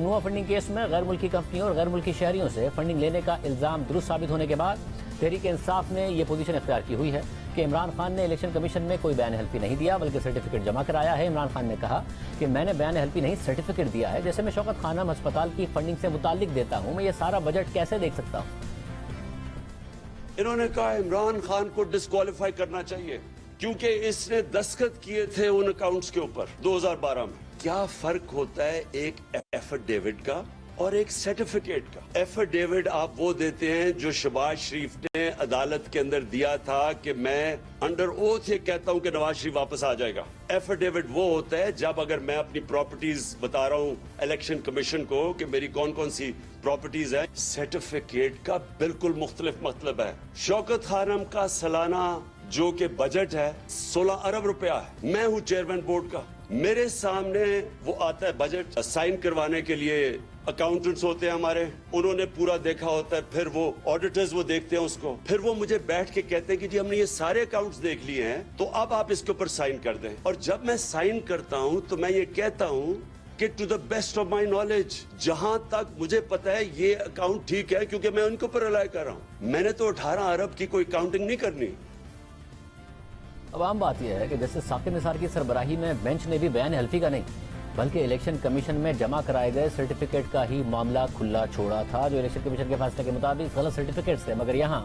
ممنوع funding case میں غیر ملکی کمپنیوں اور غیر ملکی شہریوں سے فنڈنگ لینے کا الزام درست ثابت ہونے کے بعد تحریک انصاف نے یہ پوزیشن اختیار کی ہوئی ہے کہ عمران خان نے الیکشن کمیشن میں کوئی بیان حلفی نہیں دیا بلکہ سرٹیفکیٹ جمع کرایا ہے۔ عمران خان نے کہا کہ میں نے بیان حلفی نہیں سرٹیفکیٹ دیا ہے، جیسے میں شوکت خانم ہسپتال کی فنڈنگ سے متعلق دیتا ہوں، میں یہ سارا بجٹ کیسے دیکھ سکتا ہوں؟ انہوں نے کہا عمران خان کو ڈسکوالیفائی کرنا چاہیے کیونکہ اس نے دستخط کیے تھے ان اکاؤنٹس کے اوپر 2012 میں۔ کیا فرق ہوتا ہے ایک ایفیڈیوٹ کا اور ایک سرٹیفکیٹ کا؟ ایفیڈیوٹ آپ وہ دیتے ہیں جو شہباز شریف نے عدالت کے اندر دیا تھا کہ میں انڈر اوتھ یہ کہتا ہوں کہ نواز شریف واپس آ جائے گا۔ ایفیڈیوٹ وہ ہوتا ہے جب اگر میں اپنی پراپرٹیز بتا رہا ہوں الیکشن کمیشن کو کہ میری کون کون سی پراپرٹیز ہیں۔ سرٹیفکیٹ کا بالکل مختلف مطلب ہے۔ شوکت خانم کا سالانہ جو کہ بجٹ ہے 16 ارب روپیہ ہے، میں ہوں چیئرمین بورڈ کا، میرے سامنے وہ آتا ہے بجٹ سائن کروانے کے لیے، اکاؤنٹنٹس ہوتے ہیں ہمارے، انہوں نے پورا دیکھا ہوتا ہے، پھر وہ آڈیٹرز وہ دیکھتے ہیں اس کو، پھر وہ مجھے بیٹھ کے کہتے ہیں کہ جی ہم نے یہ سارے اکاؤنٹس دیکھ لیے ہیں تو اب آپ اس کے اوپر سائن کر دیں۔ اور جب میں سائن کرتا ہوں تو میں یہ کہتا ہوں کہ to the best of my knowledge, جہاں تک مجھے پتا ہے یہ اکاؤنٹ ٹھیک ہے کیونکہ میں ان کے اوپر رلائی کر رہا ہوں، میں نے تو 18 ارب کی کوئی کاؤنٹنگ نہیں کرنی۔ اب عام بات یہ ہے کہ جیسے ثاقب نثار کی سربراہی میں بینچ نے بھی بیان حلفی کا نہیں بلکہ الیکشن کمیشن میں جمع کرائے گئے سرٹیفکیٹ کا ہی معاملہ کھلا چھوڑا تھا، جو الیکشن کمیشن کے فیصلے کے مطابق غلط سرٹیفکیٹس تھے۔ مگر یہاں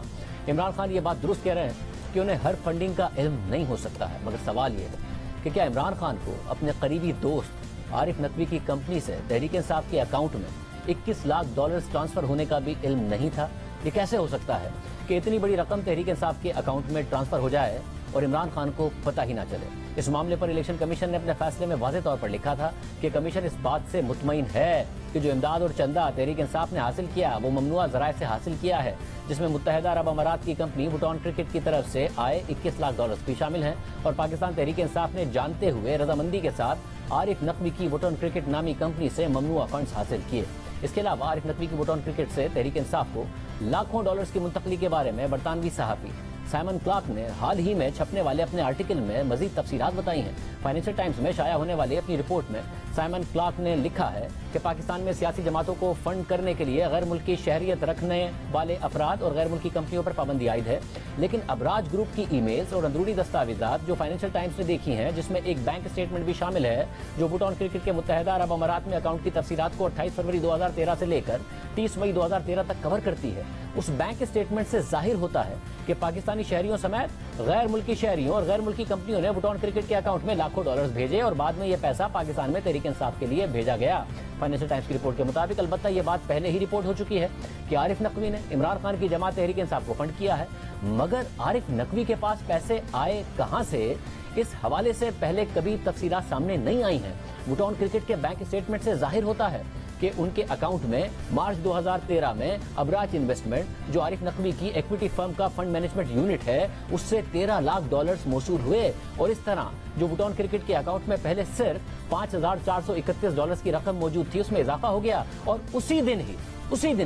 عمران خان یہ بات درست کہہ رہے ہیں کہ انہیں ہر فنڈنگ کا علم نہیں ہو سکتا ہے، مگر سوال یہ ہے کہ کیا عمران خان کو اپنے قریبی دوست عارف نقوی کی کمپنی سے تحریک انصاف کے اکاؤنٹ میں 21 لاکھ ڈالرز ٹرانسفر ہونے کا بھی علم نہیں تھا؟ یہ کیسے ہو سکتا ہے کہ اتنی بڑی رقم تحریک انصاف کے اکاؤنٹ میں ٹرانسفر ہو جائے اور عمران خان کو پتہ ہی نہ چلے؟ اس معاملے پر الیکشن کمیشن نے اپنے فیصلے میں واضح طور پر لکھا تھا کہ کمیشن اس بات سے مطمئن ہے کہ جو امداد اور چندہ تحریک انصاف نے حاصل کیا وہ ممنوعہ ذرائع سے حاصل کیا ہے، جس میں متحدہ عرب امارات کی کمپنی بوٹون کرکٹ کی طرف سے آئے 21 لاکھ ڈالرز بھی شامل ہیں، اور پاکستان تحریک انصاف نے جانتے ہوئے رضامندی کے ساتھ عارف نقوی کی بوٹون کرکٹ نامی کمپنی سے ممنوعہ فنڈز حاصل کیے۔ اس کے علاوہ عارف نقوی کی بوٹون کرکٹ سے تحریک انصاف کو لاکھوں ڈالرز کی منتقلی کے بارے میں برطانوی صحافی سائمن کلارک نے حال ہی میں چھپنے والے اپنے آرٹیکل میں مزید تفصیلات بتائی ہیں۔ فائنینشل ٹائمز میں شائع ہونے والی اپنی رپورٹ میں سائمن کلارک نے لکھا ہے کہ پاکستان میں سیاسی جماعتوں کو فنڈ کرنے کے لیے غیر ملکی شہریت رکھنے والے افراد اور غیر ملکی کمپنیوں پر پابندی عائد ہے، لیکن ابراج گروپ کی ای میلز اور اندرونی دستاویزات جو فائنینشل ٹائمز نے دیکھی ہیں، جس میں ایک بینک اسٹیٹمنٹ بھی شامل ہے جو بوٹون کرکٹ کے متحدہ عرب امارات میں اکاؤنٹ کی تفصیلات کو 28 فروری 2013 سے لے کر 30 مئی 2013 تک کور کرتی ہے، اس بینک اسٹیٹمنٹ سے ظاہر ہوتا ہے کہ پاکستانی شہریوں سمیت غیر ملکی شہریوں اور غیر ملکی کمپنیوں نے بوٹون کرکٹ کے اکاؤنٹ میں لاکھوں ڈالرز بھیجے اور بعد میں یہ پیسہ پاکستان میں تحریک انصاف کے لیے بھیجا گیا۔ فائنینشل ٹائمز کی رپورٹ کے مطابق البتہ یہ بات پہلے ہی رپورٹ ہو چکی ہے کہ عارف نقوی نے عمران خان کی جماعت تحریک انصاف کو فنڈ کیا ہے، مگر عارف نقوی کے پاس پیسے آئے کہاں سے، اس حوالے سے پہلے کبھی تفصیلات سامنے نہیں آئی ہیں۔ بوٹون کرکٹ کے بینک اسٹیٹمنٹ سے ظاہر ہوتا ہے کہ ان کے اکاؤنٹ میں مارچ 2013 میں ابراج انویسٹمنٹ جو عارف نقوی کی ایکویٹی فرم کا فنڈ مینجمنٹ یونٹ ہے اس سے 13 لاکھ ڈالرز موصول ہوئے، اور اس طرح جو بوٹون کرکٹ کے اکاؤنٹ میں پہلے صرف 5431 ڈالرز کی رقم موجود تھی اس میں اضافہ ہو گیا، اور اسی دن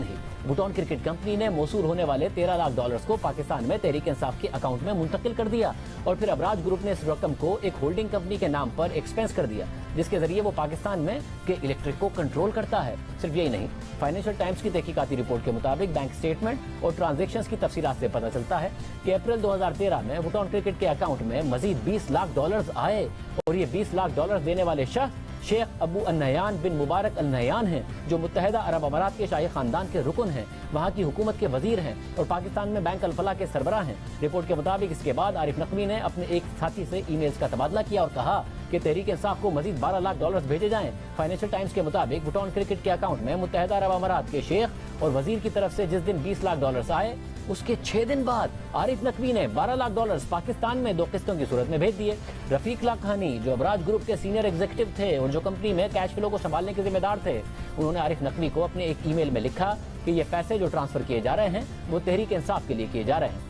ہی بوٹون کرکٹ کمپنی نے موصول ہونے والے 13 لاکھ ڈالرز کو پاکستان میں تحریک انصاف کے اکاؤنٹ میں منتقل کر دیا، اور پھر ابراج گروپ نے اس رقم کو ایک ہولڈنگ کمپنی کے نام پر ایکسپینس کر دیا جس کے ذریعے وہ پاکستان میں کے الیکٹرک کو کنٹرول کرتا ہے۔ صرف یہی نہیں، فائنینشل ٹائمز کی تحقیقاتی رپورٹ کے مطابق بینک اسٹیٹمنٹ اور ٹرانزیکشنز کی تفصیلات سے پتہ چلتا ہے کہ اپریل 2013 میں بوٹون کرکٹ کے اکاؤنٹ میں مزید 20 لاکھ ڈالرز آئے، اور یہ 20 لاکھ ڈالرز دینے والے شخص شیخ ابو النہیان بن مبارک النہیان ہیں، جو متحدہ عرب امارات کے شاہی خاندان کے رکن ہیں، وہاں کی حکومت کے وزیر ہیں اور پاکستان میں بینک الفلاح کے سربراہ ہیں۔ رپورٹ کے مطابق اس کے بعد عارف نقوی نے اپنے ایک ساتھی سے ای میلز کا تبادلہ کیا اور کہا کہ تحریک انصاف کو مزید 12 لاکھ ڈالرز بھیجے جائیں۔ فائنینشل ٹائمز کے مطابق بوٹون کرکٹ کے اکاؤنٹ میں متحدہ عرب امارات کے شیخ اور وزیر کی طرف سے جس دن 20 لاکھ ڈالرز آئے اس کے 6 دن بعد عارف نقوی نے 12 لاکھ ڈالرز پاکستان میں 2 قسطوں کی صورت میں بھیج دیے۔ رفیق لاکھانی جو ابراج گروپ کے سینئر ایگزیکٹو تھے اور جو کمپنی میں کیش فلو کو سنبھالنے کے ذمہ دار تھے، انہوں نے عارف نقوی کو اپنے ایک ای میل میں لکھا کہ یہ پیسے جو ٹرانسفر کیے جا رہے ہیں وہ تحریک انصاف کے لیے کیے جا رہے ہیں۔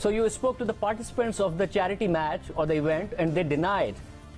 So you spoke to the participants of the charity match or the event and they denied.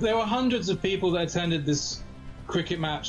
There were hundreds of people that attended this cricket match.